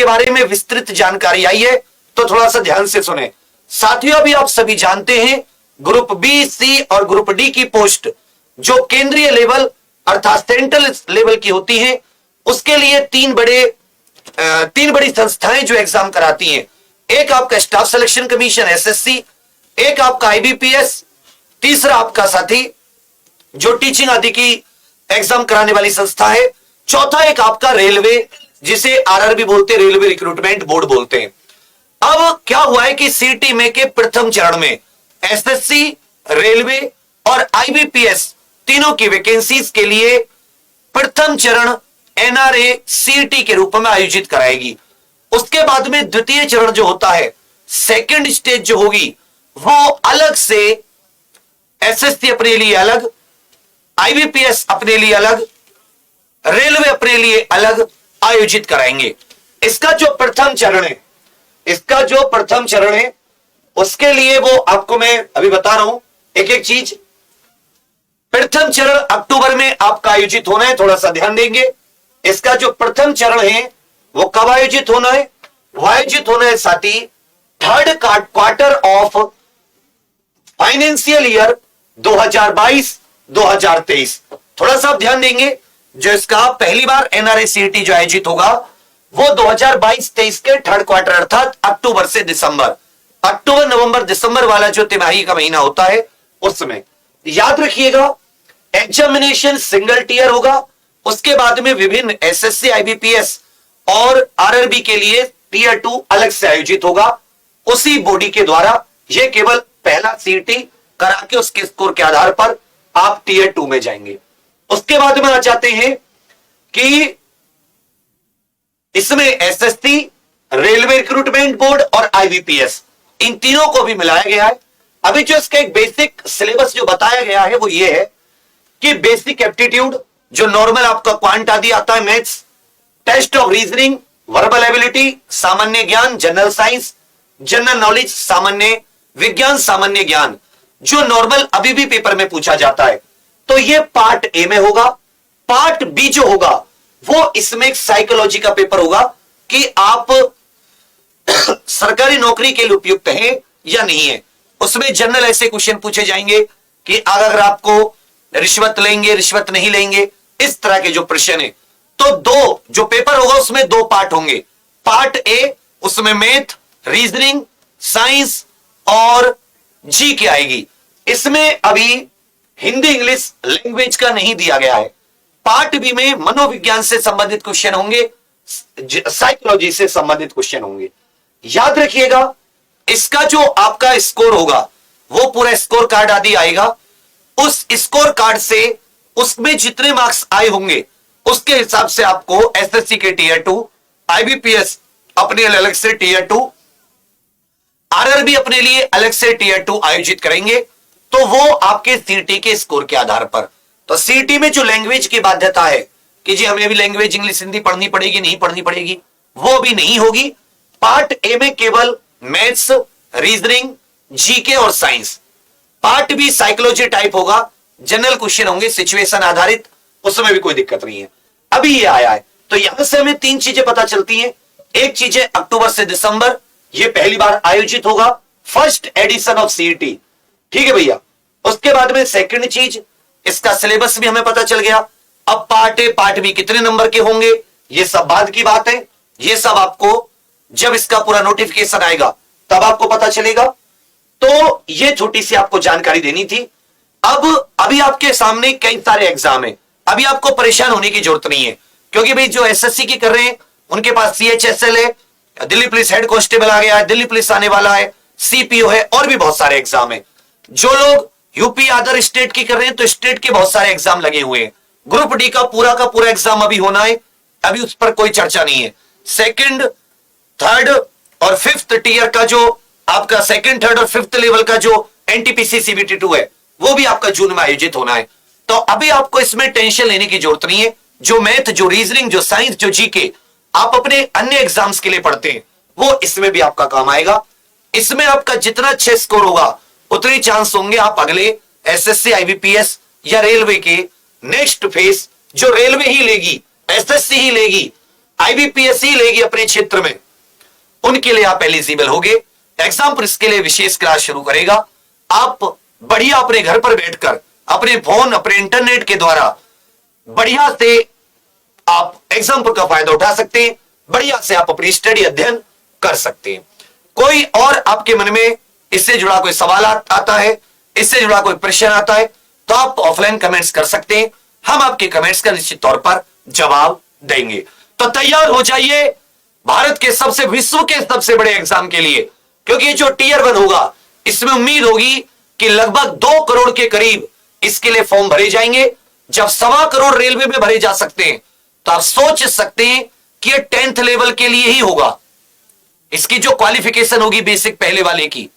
इसके बारे में विस्तृत जानकारी आई है, तो थोड़ा सा ध्यान से सुने। साथियों, अभी आप सभी जानते हैं ग्रुप बी, सी और ग्रुप डी की पोस्ट जो केंद्रीय लेवल अर्थात सेंट्रल लेवल की होती हैं, उसके लिए तीन बड़ी संस्थाएं जो एग्जाम कराती हैं। एक आपका स्टाफ सिलेक्शन कमीशन एसएससी, एक आपका आईबीपीएस, तीसरा आपका साथी जो टीचिंग आदि की एग्जाम कराने वाली संस्था है, चौथा एक आपका रेलवे जिसे आरआरबी बोलते हैं, रेलवे रिक्रूटमेंट बोर्ड बोलते हैं। अब क्या हुआ है कि सीटी में के प्रथम चरण में एसएससी, रेलवे और आईबीपीएस तीनों की वैकेंसीज के लिए प्रथम चरण एनआरए सीटी के रूप में आयोजित कराएगी। उसके बाद में द्वितीय चरण जो होता है, सेकंड स्टेज जो होगी, वो अलग से एसएससी अपने लिए अलग, आईबीपीएस अपने लिए अलग, रेलवे अपने लिए अलग आयोजित कराएंगे। इसका जो प्रथम चरण है उसके लिए वो आपको मैं अभी बता रहा हूं एक एक चीज। प्रथम चरण अक्टूबर में आपका आयोजित होना है, थोड़ा सा ध्यान देंगे। इसका जो प्रथम चरण है वो कब आयोजित होना है? वो आयोजित होना है साथी third quarter of financial year 2022-2023। थोड़ा सा ध्यान देंगे, जो इसका पहली बार एनआरए सीटी जो आयोजित होगा वो 2022-23 के थर्ड क्वार्टर अर्थात अक्टूबर से दिसंबर, अक्टूबर नवंबर दिसंबर वाला जो तिमाही का महीना होता है उसमें। याद रखिएगा, एग्जामिनेशन सिंगल टीयर होगा। उसके बाद में विभिन्न एसएससी, आईबीपीएस और आरआरबी के लिए टीयर 2 अलग से आयोजित होगा उसी बॉडी के द्वारा। यह केवल पहला सीटी करा के उसके स्कोर के आधार पर आप टीयर 2 में जाएंगे। उसके बाद में आ जाते हैं कि इसमें एसएससी, रेलवे रिक्रूटमेंट बोर्ड और आईबीपीएस इन तीनों को भी मिलाया गया है। अभी जो इसका एक बेसिक सिलेबस जो बताया गया है वो ये है कि बेसिक एप्टीट्यूड जो नॉर्मल आपका क्वांट आदि आता है, maths, test of reasoning, verbal ability, सामान्य ज्ञान, जनरल साइंस, जनरल नॉलेज, सामान्य विज्ञान, सामान्य ज्ञान, जो नॉर्मल अभी भी पेपर में पूछा जाता है। तो ये पार्ट ए में होगा। पार्ट बी जो होगा वो इसमें एक साइकोलॉजी का पेपर होगा कि आप सरकारी नौकरी के लिए उपयुक्त हैं या नहीं है। उसमें जनरल ऐसे क्वेश्चन पूछे जाएंगे कि अगर आपको रिश्वत लेंगे, रिश्वत नहीं लेंगे, इस तरह के जो प्रश्न है। तो दो जो पेपर होगा उसमें दो पार्ट होंगे। पार्ट ए उसमें मैथ, रीजनिंग, साइंस और जी के आएगी। इसमें अभी हिंदी इंग्लिश लैंग्वेज का नहीं दिया गया है। पार्ट बी में मनोविज्ञान से संबंधित क्वेश्चन होंगे, साइकोलॉजी से संबंधित क्वेश्चन होंगे। याद रखिएगा, इसका जो आपका स्कोर होगा वो पूरा स्कोर कार्ड आदि आएगा। उस स्कोर कार्ड से उसमें जितने मार्क्स आए होंगे उसके हिसाब से आपको एसएससी के टीयर 2, आईबीपीएस अपने अलग से टीयर 2, आरआरबी अपने लिए अलग से टीयर 2 आयोजित करेंगे। तो वो आपके सीटी के स्कोर के आधार पर। तो सीटी में जो लैंग्वेज की बाध्यता है कि जी हमें भी लैंग्वेज इंग्लिश हिंदी पढ़नी पड़ेगी, नहीं पढ़नी पड़ेगी, वो भी नहीं होगी। पार्ट ए में केवल मैथ्स, रीजनिंग, जीके और science. Part B psychology type होगा, जनरल क्वेश्चन होंगे सिचुएशन आधारित, उसमें भी कोई दिक्कत नहीं है। अभी ये आया है तो यहां से हमें तीन चीजें पता चलती हैं। एक चीज है अक्टूबर से दिसंबर ये पहली बार आयोजित होगा, फर्स्ट एडिशन ऑफ सीईटी, ठीक है भैया। उसके बाद में सेकंड चीज, इसका सिलेबस भी हमें पता चल गया। अब पार्ट ए, पार्ट बी कितने नंबर के होंगे ये सब बाद की बात है। ये सब आपको जब इसका पूरा नोटिफिकेशन आएगा तब आपको पता चलेगा। तो ये छोटी सी आपको जानकारी देनी थी। अब अभी आपके सामने कई सारे एग्जाम है, अभी आपको परेशान होने की जरूरत नहीं है, क्योंकि भाई जो एसएससी की कर रहे हैं उनके पास सीएचएसएल है, दिल्ली पुलिस हेड कांस्टेबल आ गया है, दिल्ली पुलिस आने वाला है, सीपीओ है और भी बहुत सारे एग्जाम है। जो लोग यूपी अदर स्टेट की कर रहे हैं तो स्टेट के बहुत सारे एग्जाम लगे हुए हैं। ग्रुप डी का पूरा एग्जाम अभी होना है, अभी उस पर कोई चर्चा नहीं है। सेकंड, थर्ड और फिफ्थ टीयर का जो आपका सेकंड, थर्ड और फिफ्थ लेवल का जो एनटीपीसी सीबीटी 2 है वो भी आपका जून में आयोजित होना है। तो अभी आपको इसमें टेंशन लेने की जरूरत नहीं है। जो मैथ, जो रीजनिंग, जो साइंस, जो जीके आप अपने अन्य एग्जाम्स के लिए पढ़ते हैं वो इसमें भी आपका काम आएगा। इसमें आपका जितना अच्छे स्कोर होगा उतनी चांस होंगे आप अगले एसएससी, आईबीपीएस या रेलवे के नेक्स्ट फेज, जो रेलवे ही लेगी, एसएससी ही लेगी, आईबीपीएस लेगी अपने क्षेत्र में, उनके लिए आप एलिजिबल होगे। एग्जाम पर इसके लिए विशेष क्लास शुरू करेगा। आप बढ़िया अपने घर पर बैठकर अपने फोन अपने इंटरनेट के द्वारा बढ़िया से आप एग्जाम का फायदा उठा सकते हैं, बढ़िया से आप अपनी स्टडी अध्ययन कर सकते हैं। कोई और आपके मन में इससे जुड़ा कोई सवाल आता है, इससे जुड़ा कोई प्रश्न आता है, तो आप ऑफलाइन कमेंट्स कर सकते हैं। हम आपके कमेंट्स का निश्चित तौर पर जवाब देंगे। तो तैयार हो जाइए भारत के विश्व के सबसे बड़े एग्जाम के लिए, क्योंकि जो टीयर 1 होगा इसमें उम्मीद होगी कि लगभग 2 करोड़ के करीब इसके लिए फॉर्म भरे जाएंगे। जब 1.25 करोड़ रेलवे में भरे जा सकते हैं, तो आप सोच सकते हैं कि ये 10th लेवल के लिए ही होगा। इसकी जो क्वालिफिकेशन होगी बेसिक पहले वाले की,